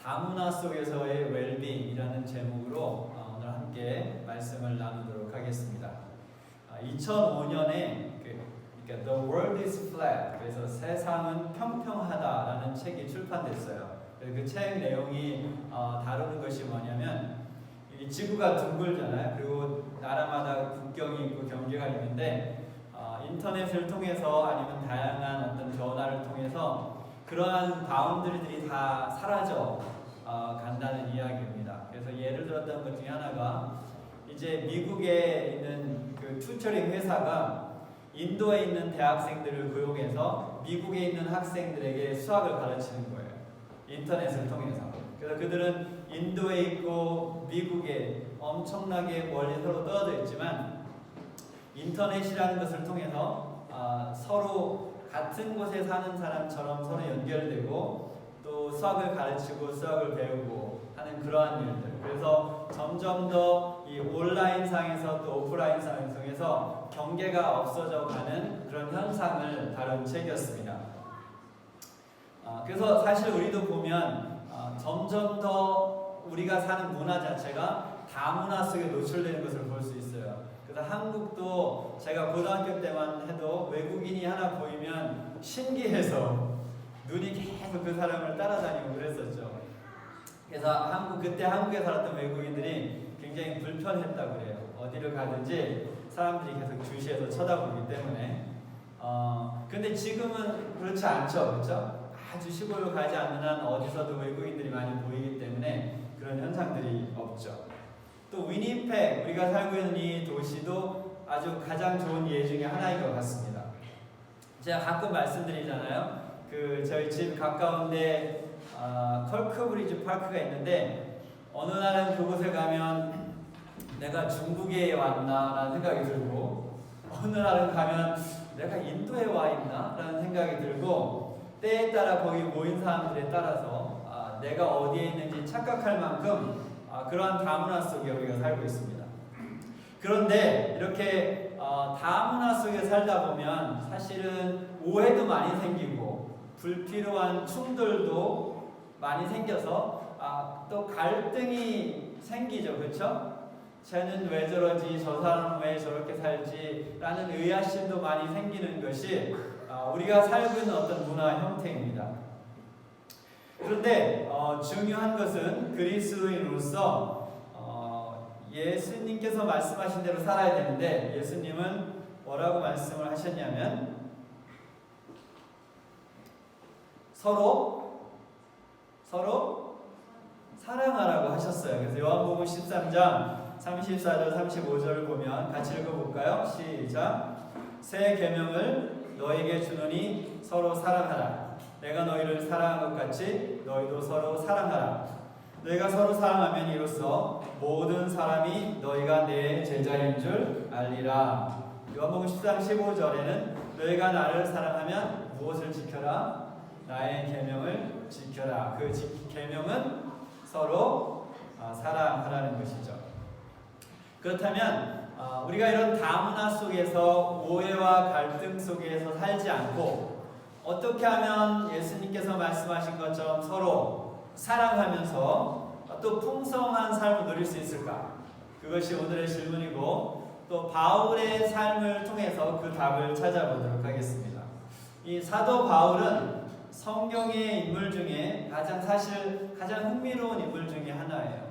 다문화 속에서의 웰빙이라는 제목으로 오늘 함께 말씀을 나누도록 하겠습니다. 2005년에 그러니까 The World is Flat, 그래서 세상은 평평하다라는 책이 출판됐어요. 그 책 내용이 다루는 것이 뭐냐면, 이 지구가 둥글잖아요. 그리고 나라마다 국경이 있고 경계가 있는데 인터넷을 통해서 아니면 다양한 어떤 전화를 통해서 그러한 바운더리들이 다 사라져 간다는 이야기입니다. 그래서 예를 들었던 것 중에 하나가, 이제 미국에 있는 그 튜터링 회사가 인도에 있는 대학생들을 고용해서 미국에 있는 학생들에게 수학을 가르치는 거예요. 인터넷을 통해서. 그래서 그들은 인도에 있고 미국에 엄청나게 멀리 서로 떨어져 있지만, 인터넷이라는 것을 통해서 서로 같은 곳에 사는 사람처럼 서로 연결되고 또 수학을 가르치고 수학을 배우고 하는 그러한 일들. 그래서 점점 더 이 온라인상에서 또 오프라인상에서 경계가 없어져 가는 그런 현상을 다룬 책이었습니다. 그래서 사실 우리도 보면 점점 더 우리가 사는 문화 자체가 다문화 속에 노출되는 것을 볼 수 있어요. 그래서 한국도 제가 고등학교 때만 해도 외국인이 하나 보이면 신기해서 눈이 계속 그 사람을 따라다니고 그랬었죠. 그래서 그때 한국에 살았던 외국인들이 굉장히 불편했다고 그래요. 어디를 가든지 사람들이 계속 주시해서 쳐다보기 때문에. 근데 지금은 그렇지 않죠, 그렇죠? 아주 시골로 가지 않는 한 어디서도 외국인들이 많이 보이기 때문에 그런 현상들이 없죠. 또 위니펙, 우리가 살고 있는 이 도시도 아주 가장 좋은 예 중에 하나인 것 같습니다. 제가 가끔 말씀드리잖아요. 저희 집 가까운데 컬크브리지 파크가 있는데, 어느 날은 그곳에 가면 내가 중국에 왔나라는 생각이 들고, 어느 날은 가면 내가 인도에 와 있나라는 생각이 들고, 때에 따라 거기 모인 사람들에 따라서 내가 어디에 있는지 착각할 만큼 그러한 다문화 속에 우리가 살고 있습니다. 그런데 이렇게 다문화 속에 살다 보면 사실은 오해도 많이 생기고 불필요한 충돌도 많이 생겨서 또 갈등이 생기죠, 그렇죠? 쟤는 왜 저러지, 저 사람은 왜 저렇게 살지 라는 의아심도 많이 생기는 것이 우리가 살고 있는 어떤 문화 형태입니다. 그런데 중요한 것은 그리스도인으로서 예수님께서 말씀하신 대로 살아야 되는데, 예수님은 뭐라고 말씀을 하셨냐면 서로 사랑하라고 하셨어요. 그래서 요한복음 13장 34절 35절을 보면 같이 읽어볼까요? 시작. 새 계명을 너에게 주노니 서로 사랑하라. 내가 너희를 사랑한 것 같이 너희도 서로 사랑하라. 너희가 서로 사랑하면 이로써 모든 사람이 너희가 내 제자인 줄 알리라. 요한복음 13장 15절에는 너희가 나를 사랑하면 무엇을 지켜라? 나의 계명을 지켜라. 그 계명은 서로 사랑하라는 것이죠. 그렇다면 우리가 이런 다문화 속에서 오해와 갈등 속에서 살지 않고 어떻게 하면 예수님께서 말씀하신 것처럼 서로 사랑하면서 또 풍성한 삶을 누릴 수 있을까? 그것이 오늘의 질문이고, 또 바울의 삶을 통해서 그 답을 찾아보도록 하겠습니다. 이 사도 바울은 성경의 인물 중에 가장 흥미로운 인물 중에 하나예요.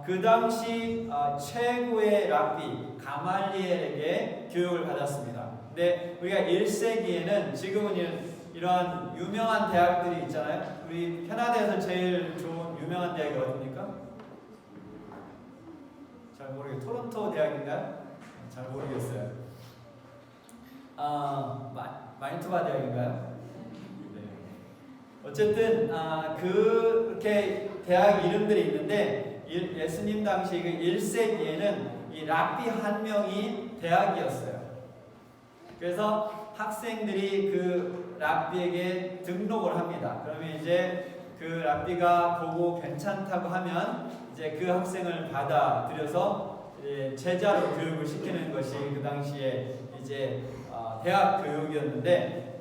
그 당시 최고의 랍비 가말리엘에게 교육을 받았습니다. 근데 우리가 1세기에는 지금은 이러한 유명한 대학들이 있잖아요. 우리 캐나다에서 제일 좋은 유명한 대학이 어디입니까? 잘 모르겠어요. 토론토 대학인가요? 잘 모르겠어요. 마니토바 대학인가요? 네. 어쨌든 그렇게 대학 이름들이 있는데, 예수님 당시 그 1세기에는 이 랍비 한 명이 대학이었어요. 그래서 학생들이 그 랍비에게 등록을 합니다. 그러면 이제 그 랍비가 보고 괜찮다고 하면 이제 그 학생을 받아들여서 제자로 교육을 시키는 것이 그 당시에 이제 대학 교육이었는데,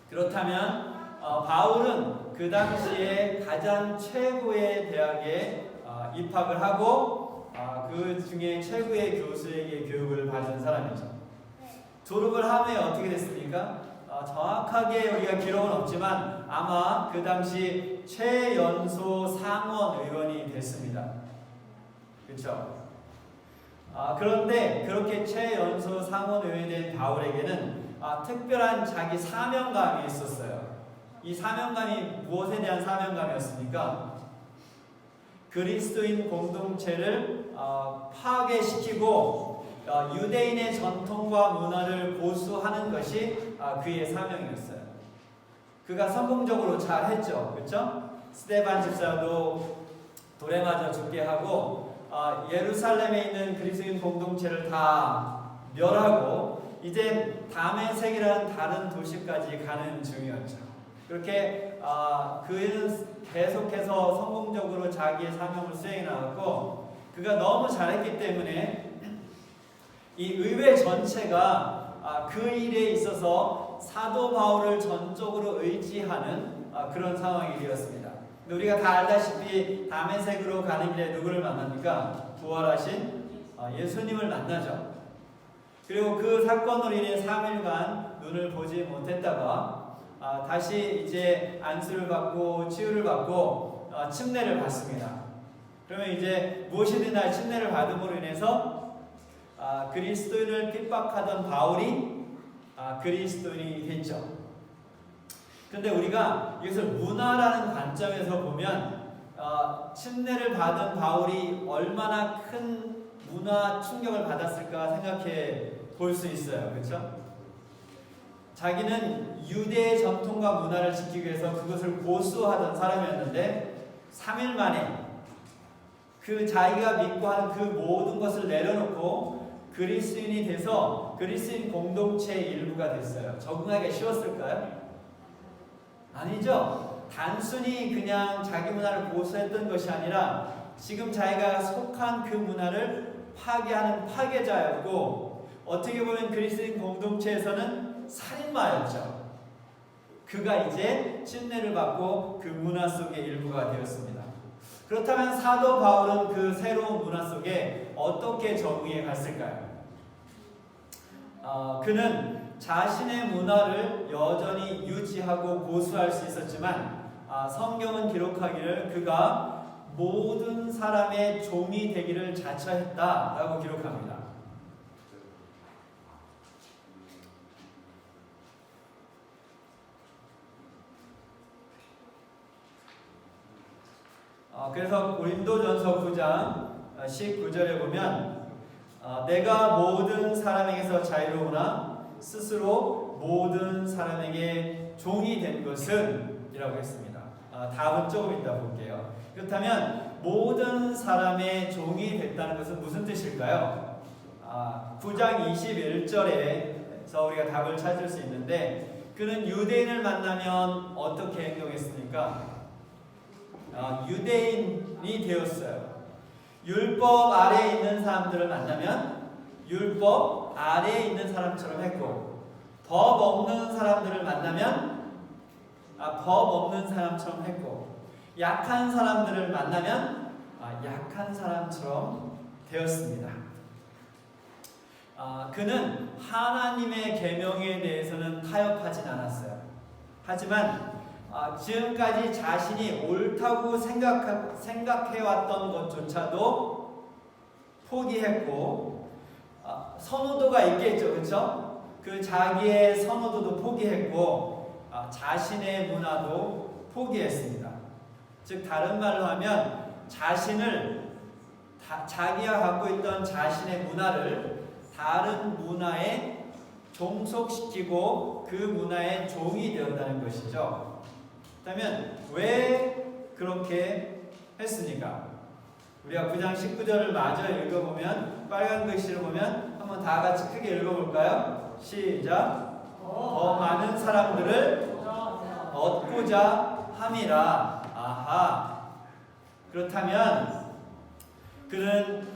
그렇다면 바울은 그 당시에 가장 최고의 대학에 입학을 하고 그 중에 최고의 교수에게 교육을 받은 사람이죠. 졸업을 하면 어떻게 됐습니까? 정확하게 우리가 기록은 없지만 아마 그 당시 최연소 상원 의원이 됐습니다. 그렇죠? 그런데 그렇게 최연소 상원 의원이 된 바울에게는 특별한 자기 사명감이 있었어요. 이 사명감이 무엇에 대한 사명감이었습니까? 그리스도인 공동체를 파괴시키고 유대인의 전통과 문화를 고수하는 것이 그의 사명이었어요. 그가 성공적으로 잘 했죠. 그렇죠? 스데반 집사도 돌에 맞아 죽게 하고 예루살렘에 있는 그리스도인 공동체를 다 멸하고 이제 다메섹이라는 다른 도시까지 가는 중이었죠. 그렇게 그는 계속해서 성공적으로 자기의 사명을 수행해 나갔고 그가 너무 잘했기 때문에 이 의회 전체가 그 일에 있어서 사도 바울을 전적으로 의지하는 그런 상황이 되었습니다. 우리가 다 알다시피 다메섹으로 가는 길에 누구를 만납니까? 부활하신 예수님을 만나죠. 그리고 그 사건으로 인해 3일간 눈을 보지 못했다가 다시 이제 안수를 받고 치유를 받고 침례를 받습니다. 그러면 이제 무엇이든 날 침례를 받음으로 인해서 그리스도인을 핍박하던 바울이 그리스도인이 됐죠. 그런데 우리가 이것을 문화라는 관점에서 보면 침례를 받은 바울이 얼마나 큰 문화 충격을 받았을까 생각해 볼 수 있어요. 그렇죠? 자기는 유대의 전통과 문화를 지키기 위해서 그것을 고수하던 사람이었는데 3일 만에 그 자기가 믿고 하는 그 모든 것을 내려놓고 그리스도인이 돼서 그리스도인 공동체의 일부가 됐어요. 적응하기가 쉬웠을까요? 아니죠. 단순히 그냥 자기 문화를 고수했던 것이 아니라 지금 자기가 속한 그 문화를 파괴하는 파괴자였고 어떻게 보면 그리스도인 공동체에서는 살인마였죠. 그가 이제 침례를 받고 그 문화 속의 일부가 되었습니다. 그렇다면 사도 바울은 그 새로운 문화 속에 어떻게 적응해 갔을까요? 그는 자신의 문화를 여전히 유지하고 고수할 수 있었지만 성경은 기록하기를 그가 모든 사람의 종이 되기를 자처했다라고 기록합니다. 그래서 고린도전서 9장 19절에 보면 내가 모든 사람에게서 자유로우나 스스로 모든 사람에게 종이 된 것은 이라고 했습니다. 답은 조금 이따 볼게요. 그렇다면 모든 사람의 종이 됐다는 것은 무슨 뜻일까요? 9장 21절에서 우리가 답을 찾을 수 있는데 그는 유대인을 만나면 어떻게 행동했습니까? 유대인이 되었어요. 율법 아래에 있는 사람들을 만나면 율법 아래에 있는 사람처럼 했고 법 없는 사람들을 만나면 법 없는 사람처럼 했고 약한 사람들을 만나면 약한 사람처럼 되었습니다. 그는 하나님의 계명에 대해서는 타협하진 않았어요. 하지만 지금까지 자신이 옳다고 생각해왔던 것조차도 포기했고 선호도가 있겠죠. 그렇죠? 그 자기의 선호도도 포기했고 자신의 문화도 포기했습니다. 즉 다른 말로 하면 자기가 갖고 있던 자신의 문화를 다른 문화에 종속시키고 그 문화의 종이 되었다는 것이죠. 그렇다면 왜 그렇게 했습니까? 우리가 9장 19절을 마저 읽어보면 빨간 글씨를 보면 한번 다 같이 크게 읽어볼까요? 시작. 더 많은 사람들을 얻고자 함이라. 아하. 그렇다면 그는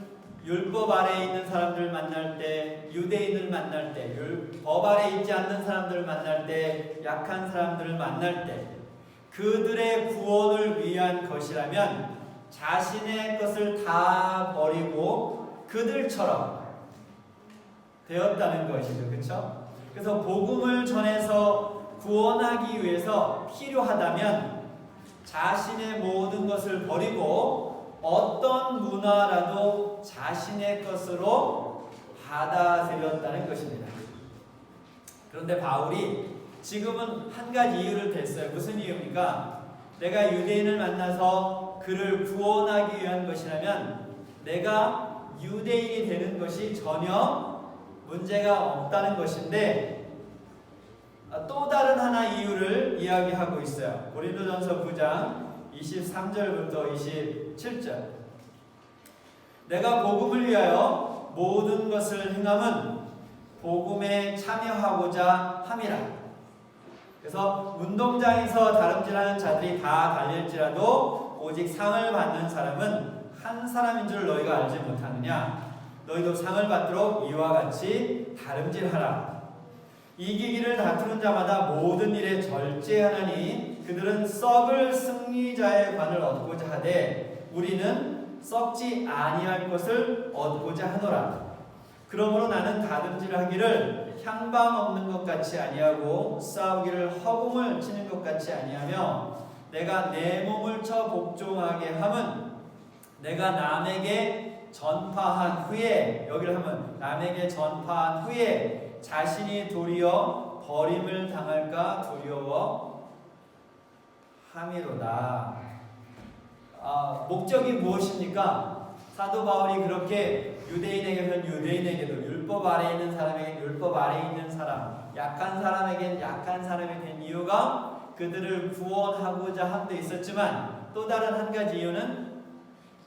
율법 아래에 있는 사람들을 만날 때, 유대인을 만날 때, 법 아래에 있지 않는 사람들을 만날 때, 약한 사람들을 만날 때, 그들의 구원을 위한 것이라면 자신의 것을 다 버리고 그들처럼 되었다는 것이죠. 그렇죠? 그래서 복음을 전해서 구원하기 위해서 필요하다면 자신의 모든 것을 버리고 어떤 문화라도 자신의 것으로 받아들였다는 것입니다. 그런데 바울이 지금은 한 가지 이유를 댔어요. 무슨 이유입니까? 내가 유대인을 만나서 그를 구원하기 위한 것이라면 내가 유대인이 되는 것이 전혀 문제가 없다는 것인데 또 다른 하나 이유를 이야기하고 있어요. 고린도전서 9장 23절부터 27절. 내가 복음을 위하여 모든 것을 행함은 복음에 참여하고자 함이라. 그래서 운동장에서 다름질하는 자들이 다 달릴지라도 오직 상을 받는 사람은 한 사람인 줄 너희가 알지 못하느냐. 너희도 상을 받도록 이와 같이 다름질하라. 이기기를 다투는 자마다 모든 일에 절제하나니 그들은 썩을 승리자의 관을 얻고자 하되 우리는 썩지 아니할 것을 얻고자 하노라. 그러므로 나는 다름질하기를 향방 없는 것 같이 아니하고 싸우기를 허공을 치는 것 같이 아니하며 내가 내 몸을 쳐 복종하게 함은 내가 남에게 전파한 후에, 여기를 하면 남에게 전파한 후에 자신이 도리어 버림을 당할까 두려워 함이로다. 목적이 무엇입니까? 사도 바울이 그렇게 유대인에게는 유대인에게도, 율법 아래에 있는 사람에게는 율법 아래에 있는 사람, 약한 사람에게는 약한 사람이 된 이유가 그들을 구원하고자 함도 있었지만 또 다른 한 가지 이유는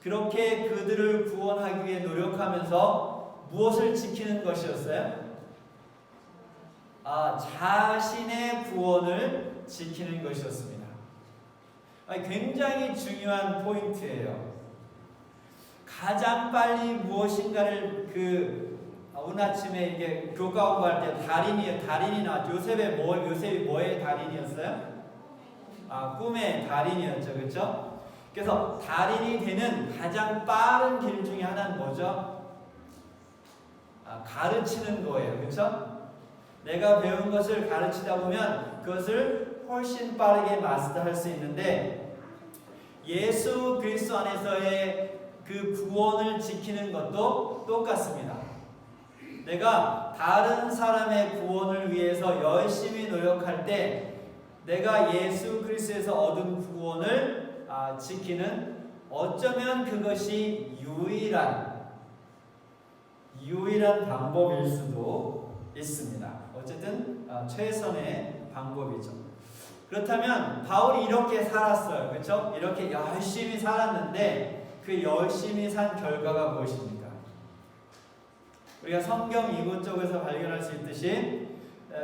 그렇게 그들을 구원하기 위해 노력하면서 무엇을 지키는 것이었어요? 자신의 구원을 지키는 것이었습니다. 굉장히 중요한 포인트예요. 가장 빨리 무엇인가를 오늘 아침에 이게 교과 공부할 때 달인이 나왔죠. 요셉이 뭐의 달인이었어요? 꿈의 달인이었죠. 그렇죠? 그래서 달인이 되는 가장 빠른 길 중에 하나는 뭐죠? 가르치는 거예요. 그렇죠? 내가 배운 것을 가르치다 보면 그것을 훨씬 빠르게 마스터할 수 있는데 예수 그리스도 안에서의 그 구원을 지키는 것도 똑같습니다. 내가 다른 사람의 구원을 위해서 열심히 노력할 때 내가 예수 그리스도에서 얻은 구원을 지키는, 어쩌면 그것이 유일한 방법일 수도 있습니다. 어쨌든 최선의 방법이죠. 그렇다면 바울이 이렇게 살았어요. 그렇죠? 이렇게 열심히 살았는데 그 열심히 산 결과가 무엇입니까? 우리가 성경 이곳저곳에서 발견할 수 있듯이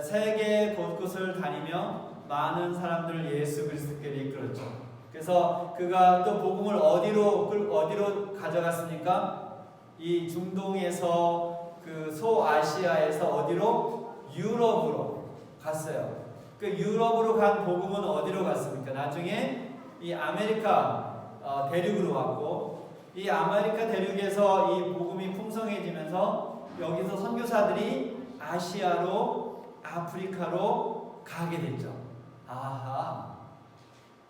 세계 곳곳을 다니며 많은 사람들을 예수 그리스도께로 이끌었죠. 그래서 그가 또 복음을 어디로 가져갔습니까? 이 중동에서 그 소아시아에서 어디로? 유럽으로 갔어요. 그 유럽으로 간 복음은 어디로 갔습니까? 나중에 이 아메리카 대륙으로 왔고, 이 아메리카 대륙에서 이 복음이 풍성해지면서 여기서 선교사들이 아시아로, 아프리카로 가게 됐죠.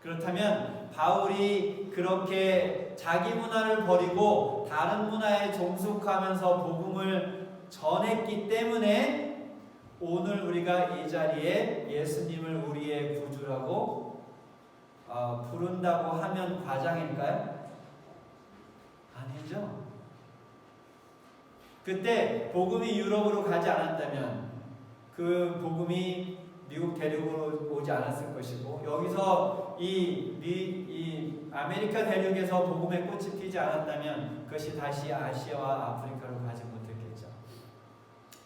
그렇다면 바울이 그렇게 자기 문화를 버리고 다른 문화에 종속하면서 복음을 전했기 때문에 오늘 우리가 이 자리에 예수님을 우리의 구주라고 부른다고 하면 과장일까요? 아니죠. 그때 복음이 유럽으로 가지 않았다면 그 복음이 미국 대륙으로 오지 않았을 것이고, 여기서 이 아메리카 대륙에서 복음의 꽃이 피지 않았다면 그것이 다시 아시아와 아프리카로 가지 못했겠죠.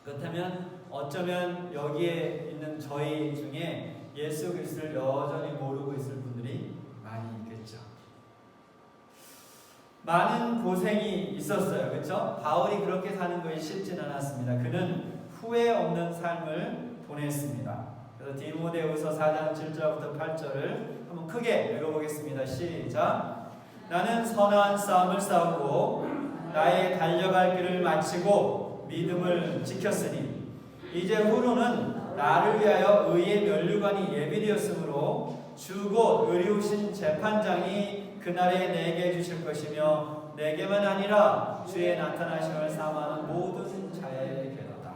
그렇다면 어쩌면 여기에 있는 저희 중에 예수 그리스도를 여전히 모르고 있을 분들이 많이 있겠죠. 많은 고생이 있었어요. 그렇죠? 바울이 그렇게 사는 것이 쉽진 않았습니다. 그는 후회 없는 삶을 보냈습니다. 그래서 디모데후서 4장 7절부터 8절을 한번 크게 읽어보겠습니다. 시작. 나는 선한 싸움을 싸우고 나의 달려갈 길을 마치고 믿음을 지켰으니 이제 후로는 나를 위하여 의의 면류관이 예비되었으므로 주 곧 의리우신 재판장이 그날에 내게 주실 것이며 내게만 아니라 주의 나타나심을 사모하는 모든 자에게로다.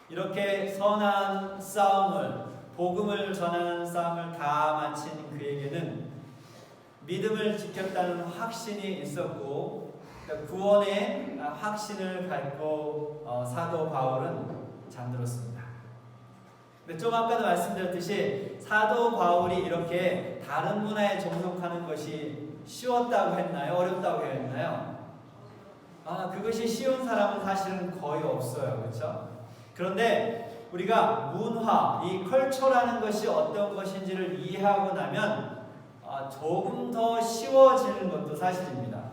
이렇게 선한 싸움을, 복음을 전하는 싸움을 다 마친 그에게는 믿음을 지켰다는 확신이 있었고, 구원의 확신을 갖고 사도 바울은 잠들었습니다. 근데 좀 아까도 말씀드렸듯이 사도 바울이 이렇게 다른 문화에 종속하는 것이 쉬웠다고 했나요? 어렵다고 했나요? 그것이 쉬운 사람은 사실은 거의 없어요. 그렇죠? 그런데 우리가 문화, 이 컬처라는 것이 어떤 것인지를 이해하고 나면 조금 더 쉬워지는 것도 사실입니다.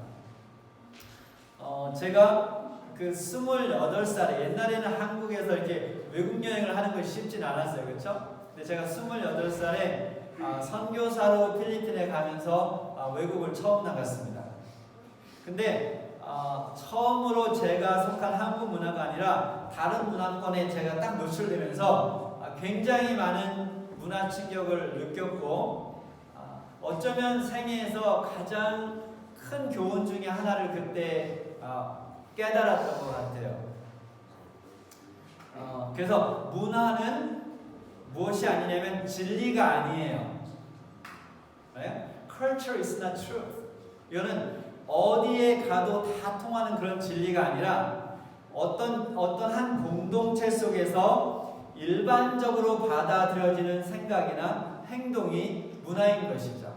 제가 그 28살에 옛날에는 한국에서 이렇게 외국 여행을 하는 것이 쉽진 않았어요. 그렇죠? 근데 제가 28살에 선교사로 필리핀에 가면서 외국을 처음 나갔습니다. 근데 처음으로 제가 속한 한국 문화가 아니라 다른 문화권에 제가 딱 노출되면서 굉장히 많은 문화 충격을 느꼈고 어쩌면 생애에서 가장 큰 교훈 중에 하나를 그때 깨달았던 것 같아요. 그래서 문화는 무엇이 아니냐면 진리가 아니에요. 네? Culture is not truth. 이거는 어디에 가도 다 통하는 그런 진리가 아니라 어떤 한 공동체 속에서 일반적으로 받아들여지는 생각이나 행동이 문화인 것이죠.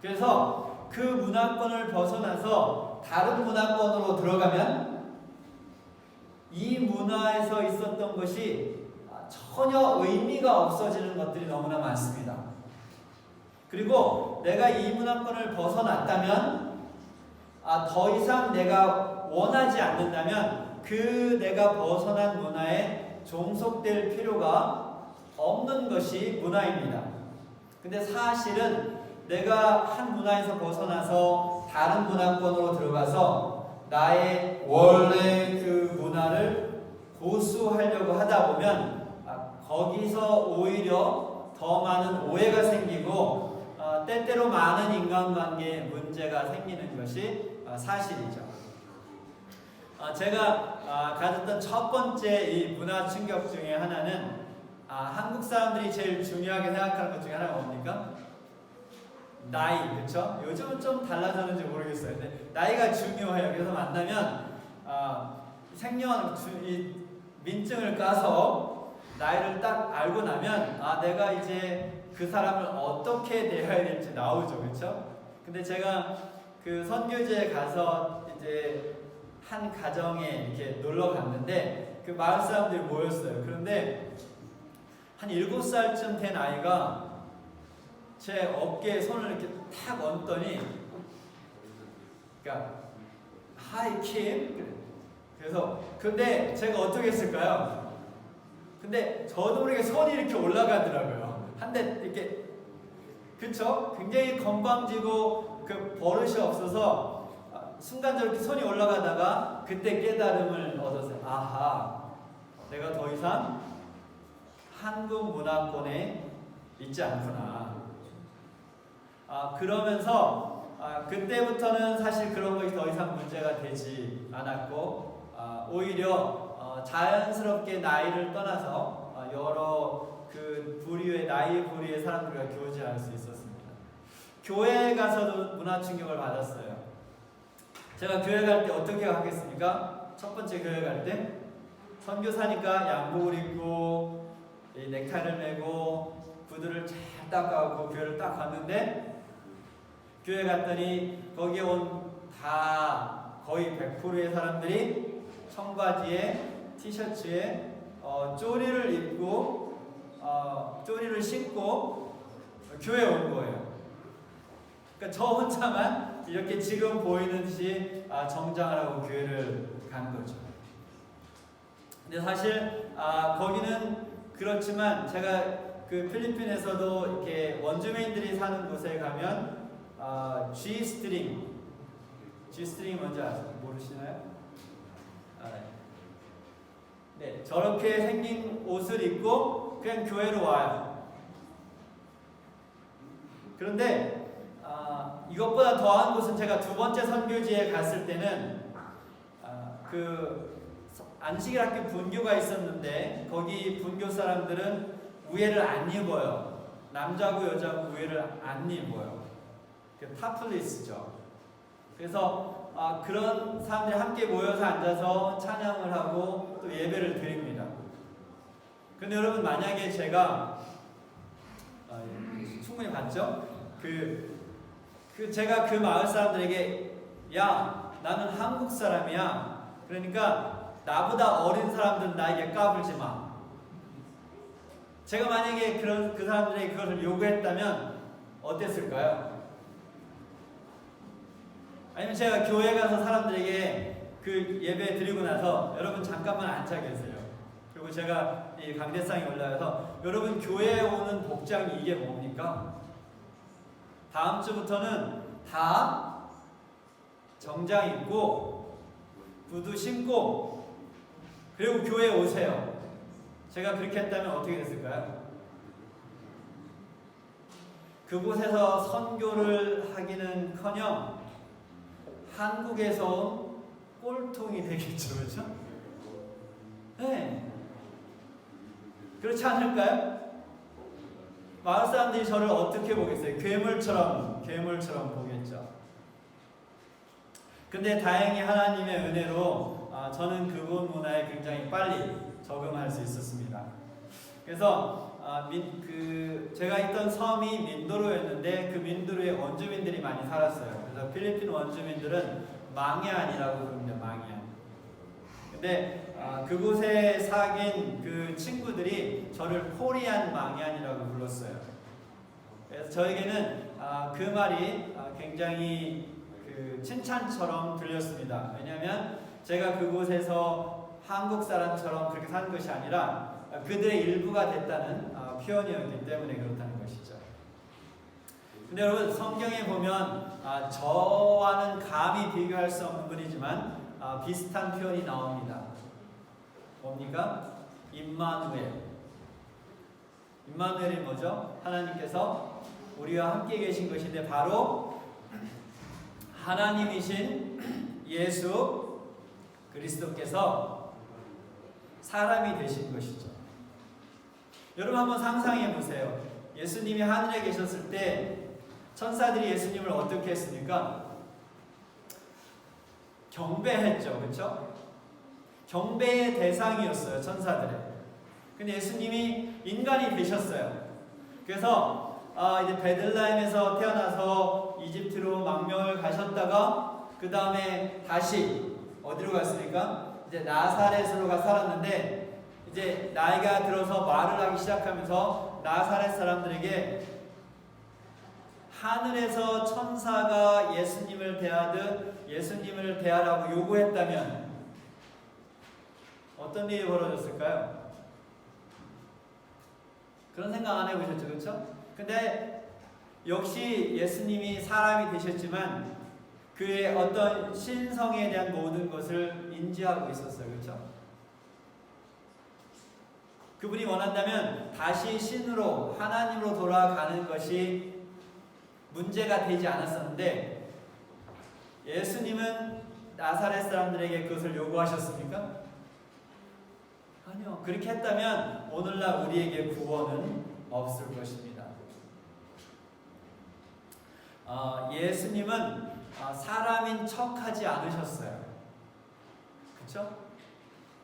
그래서 그 문화권을 벗어나서 다른 문화권으로 들어가면 이 문화에서 있었던 것이 전혀 의미가 없어지는 것들이 너무나 많습니다. 그리고 내가 이 문화권을 벗어났다면 더 이상 내가 원하지 않는다면 그 내가 벗어난 문화에 종속될 필요가 없는 것이 문화입니다. 근데 사실은 내가 한 문화에서 벗어나서 다른 문화권으로 들어가서 나의 원래 그 문화를 고수하려고 하다 보면 거기서 오히려 더 많은 오해가 생기고 때때로 많은 인간관계에 문제가 생기는 것이 사실이죠. 제가 가졌던 첫 번째 이 문화 충격 중에 하나는 한국 사람들이 제일 중요하게 생각하는 것 중에 하나가 뭡니까? 나이, 그렇죠? 요즘은 좀 달라졌는지 모르겠어요. 근데 나이가 중요해요. 그래서 만나면 이 민증을 까서 나이를 딱 알고 나면 내가 이제 그 사람을 어떻게 대해야 될지 나오죠, 그렇죠? 근데 제가 그 선교지에 가서 이제 한 가정에 이렇게 놀러 갔는데 그 마을 사람들이 모였어요. 그런데 한 7살쯤 된 아이가 제 어깨에 손을 이렇게 탁 얹더니, 그러니까 Hi Kim. 그래서 근데 제가 어떻게 했을까요? 근데 저도 모르게 손이 이렇게 올라가더라고요. 한데 이렇게, 그쵸? 굉장히 건방지고 그 버릇이 없어서 순간적으로 손이 올라가다가 그때 깨달음을 얻었어요. 아하, 내가 더 이상 한국 문화권에 있지 않구나. 그러면서 그때부터는 사실 그런 것이 더 이상 문제가 되지 않았고 오히려 자연스럽게 나이를 떠나서 여러 그 부류의 나이 부류의 사람들과 교제할 수 있었습니다. 교회에 가서도 문화 충격을 받았어요. 제가 교회 갈 때 어떻게 하겠습니까? 첫 번째 교회 갈 때 선교사니까 양복을 입고 넥타이를 메고 구두를 잘 닦아고 교회를 딱 갔는데 교회 갔더니 거기에 온 다 거의 100%의 사람들이 청바지에 티셔츠에 쪼리를 입고 쪼리를 신고 교회에 온 거예요. 그러니까 저 혼자만 이렇게 지금 보이는 듯이 정장을 하고 교회를 간 거죠. 근데 사실 거기는 그렇지만 제가 그 필리핀에서도 이렇게 원주민들이 사는 곳에 가면 G-string이 뭔지 모르시나요? 네, 저렇게 생긴 옷을 입고 그냥 교회로 와요. 그런데 이것보다 더한 곳은 제가 두 번째 선교지에 갔을 때는 그 안식일학교 분교가 있었는데 거기 분교 사람들은 우회를 안 입어요. 남자고 여자고 우회를 안 입어요. 타플리스죠. 그래서 그런 사람들이 함께 모여서 앉아서 찬양을 하고 또 예배를 드립니다. 근데 여러분 만약에 제가 충분히 봤죠? 제가 그 마을 사람들에게 야 나는 한국 사람이야. 그러니까 나보다 어린 사람들은 나에게 까불지 마. 제가 만약에 그 사람들에게 그것을 요구했다면 어땠을까요? 아니면 제가 교회 가서 사람들에게 그 예배 드리고 나서 여러분 잠깐만 앉아 계세요. 그리고 제가 이 강대상에 올라가서 여러분 교회에 오는 복장이 이게 뭡니까? 다음 주부터는 다 정장 입고 구두 신고 그리고 교회에 오세요. 제가 그렇게 했다면 어떻게 됐을까요? 그곳에서 선교를 하기는커녕 한국에서 온 꼴통이 되겠죠, 그렇죠? 네, 그렇지 않을까요? 마을 사람들이 저를 어떻게 보겠어요? 괴물처럼 보겠죠. 근데 다행히 하나님의 은혜로 저는 그곳 문화에 굉장히 빨리 적응할 수 있었습니다. 그래서 제가 있던 섬이 민도로였는데 그 민도로에 원주민들이 많이 살았어요. 그래서 필리핀 원주민들은 망얀이라고 부릅니다. 망얀. 근데 그곳에 사귄 그 친구들이 저를 코리안 망얀이라고 불렀어요. 그래서 저에게는 그 말이 굉장히 칭찬처럼 들렸습니다. 왜냐하면 제가 그곳에서 한국 사람처럼 그렇게 사는 것이 아니라 그들의 일부가 됐다는 표현이었기 때문에 그렇다는 것이죠. 근데 여러분 성경에 보면 저와는 감히 비교할 수 없는 분이지만 비슷한 표현이 나옵니다. 뭡니까? 임마누엘. 임마누엘이 뭐죠? 하나님께서 우리와 함께 계신 것인데 바로 하나님이신 예수 그리스도께서 사람이 되신 것이죠. 여러분 한번 상상해 보세요. 예수님이 하늘에 계셨을 때 천사들이 예수님을 어떻게 했습니까? 경배했죠. 그렇죠? 경배의 대상이었어요. 천사들의. 근데 예수님이 인간이 되셨어요. 그래서 이제 베들레헴에서 태어나서 이집트로 망명을 가셨다가 그 다음에 다시 어디로 갔습니까? 이제 나사렛으로 가 살았는데 이제 나이가 들어서 말을 하기 시작하면서 나사렛 사람들에게 하늘에서 천사가 예수님을 대하듯 예수님을 대하라고 요구했다면 어떤 일이 벌어졌을까요? 그런 생각 안 해보셨죠? 그렇죠? 근데 역시 예수님이 사람이 되셨지만 그의 어떤 신성에 대한 모든 것을 인지하고 있었어요. 그렇죠? 그분이 원한다면 다시 신으로 하나님으로 돌아가는 것이 문제가 되지 않았었는데 예수님은 나사렛 사람들에게 그것을 요구하셨습니까? 아니요. 그렇게 했다면 오늘날 우리에게 구원은 없을 것입니다. 예수님은 사람인 척하지 않으셨어요. 그렇죠?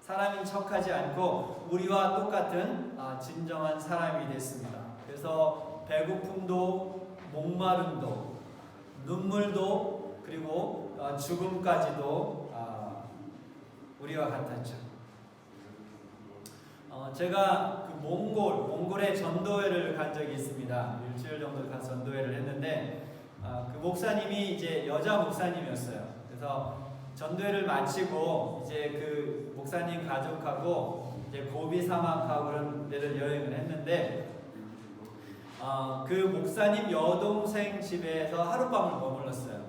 사람인 척하지 않고 우리와 똑같은 진정한 사람이 됐습니다. 그래서 배고픔도 목마름도 눈물도 그리고 죽음까지도 우리와 같았죠. 제가 그 몽골의 전도회를 간 적이 있습니다. 일주일 정도 가서 전도회를 했는데 그 목사님이 이제 여자 목사님이었어요. 그래서 전도회를 마치고 이제 그 목사님 가족하고 이제 고비 사막하고 그런 데를 여행을 했는데 그 목사님 여동생 집에서 하룻밤을 머물렀어요.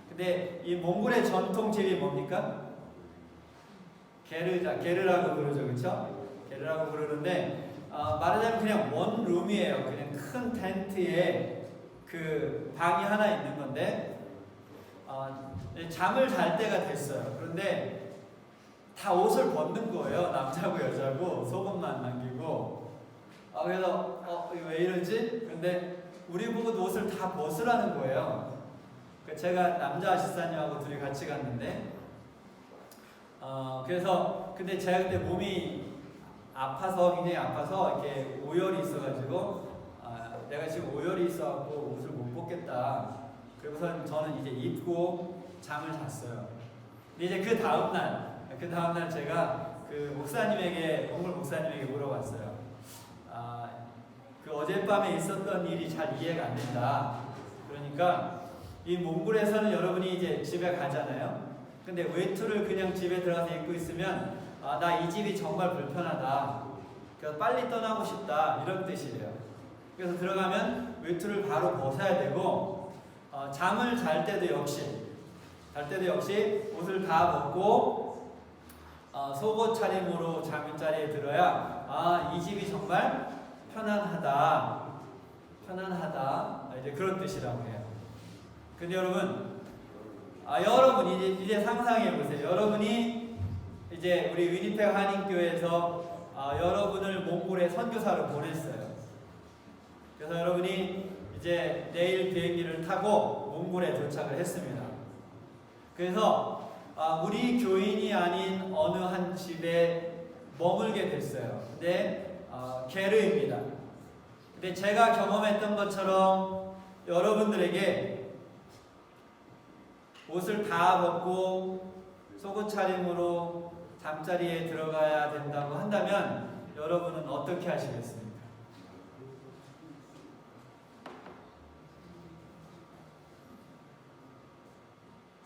근데 이 몽골의 전통 집이 뭡니까? 게르라고 부르죠, 그렇죠? 게르라고 부르는데 말하자면 그냥 원룸이에요. 그냥 큰 텐트에 그 방이 하나 있는 건데 잠을 잘 때가 됐어요. 그런데 다 옷을 벗는 거예요. 남자고 여자고 속옷만 남기고. 그래서 이거 왜 이러지? 근데 우리 보고 옷을 다 벗으라는 거예요. 제가 남자 아시스타님하고 둘이 같이 갔는데 그래서 근데 제가 그때 몸이 아파서 굉장히 아파서 이렇게 오열이 있어가지고 내가 지금 오열이 있어갖고 옷을 못 벗겠다. 그래서 저는 이제 입고 잠을 잤어요. 근데 이제 그 다음날 제가 그 목사님에게 몽골 목사님에게 물어봤어요. 그 어젯밤에 있었던 일이 잘 이해가 안 된다. 그러니까 이 몽골에서는 여러분이 이제 집에 가잖아요. 근데 외투를 그냥 집에 들어가서 입고 있으면 나 이 집이 정말 불편하다. 그래서 빨리 떠나고 싶다. 이런 뜻이래요. 그래서 들어가면 외투를 바로 벗어야 되고 잠을 잘 때도 역시 옷을 다 벗고 속옷 차림으로 잠자리에 들어야 이 집이 정말 편안하다 이제 그런 뜻이라고 해요. 근데 여러분 이제 상상해 보세요. 여러분이 이제 우리 위니펙 한인교회에서 여러분을 몽골에 선교사로 보냈어요. 그래서 여러분이 이제 내일 비행기를 타고 몽골에 도착을 했습니다. 그래서 우리 교인이 아닌 어느 한 집에 머물게 됐어요. 근데 게르입니다. 근데 제가 경험했던 것처럼 여러분들에게 옷을 다 벗고 속옷 차림으로 잠자리에 들어가야 된다고 한다면 여러분은 어떻게 하시겠습니까?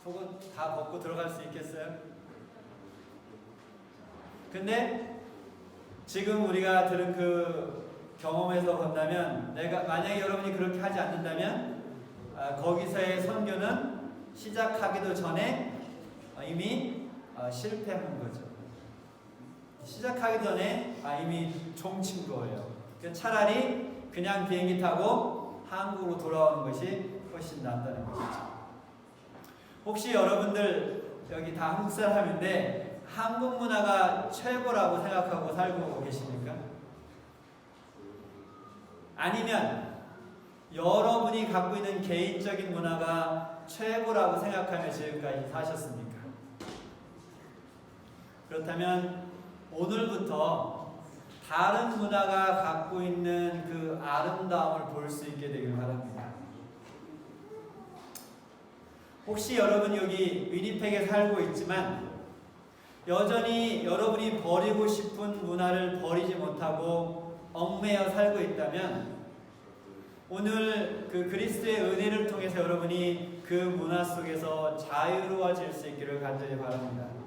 속옷 다 벗고 들어갈 수 있겠어요? 근데 지금 우리가 들은 그 경험에서 본다면 만약에 여러분이 그렇게 하지 않는다면 거기서의 선교는 시작하기도 전에 이미 실패한 거죠. 시작하기 전에 이미 종친 거예요. 차라리 그냥 비행기 타고 한국으로 돌아오는 것이 훨씬 낫다는 것이죠. 혹시 여러분들 여기 다 한국 사람인데 한국 문화가 최고라고 생각하고 살고 계십니까? 아니면 여러분이 갖고 있는 개인적인 문화가 최고라고 생각하며 지금까지 사셨습니까? 그렇다면 오늘부터 다른 문화가 갖고 있는 그 아름다움을 볼 수 있게 되길 바랍니다. 혹시 여러분 여기 위니펙에 살고 있지만 여전히 여러분이 버리고 싶은 문화를 버리지 못하고 얽매여 살고 있다면 오늘 그 그리스도의 은혜를 통해서 여러분이 그 문화 속에서 자유로워질 수 있기를 간절히 바랍니다.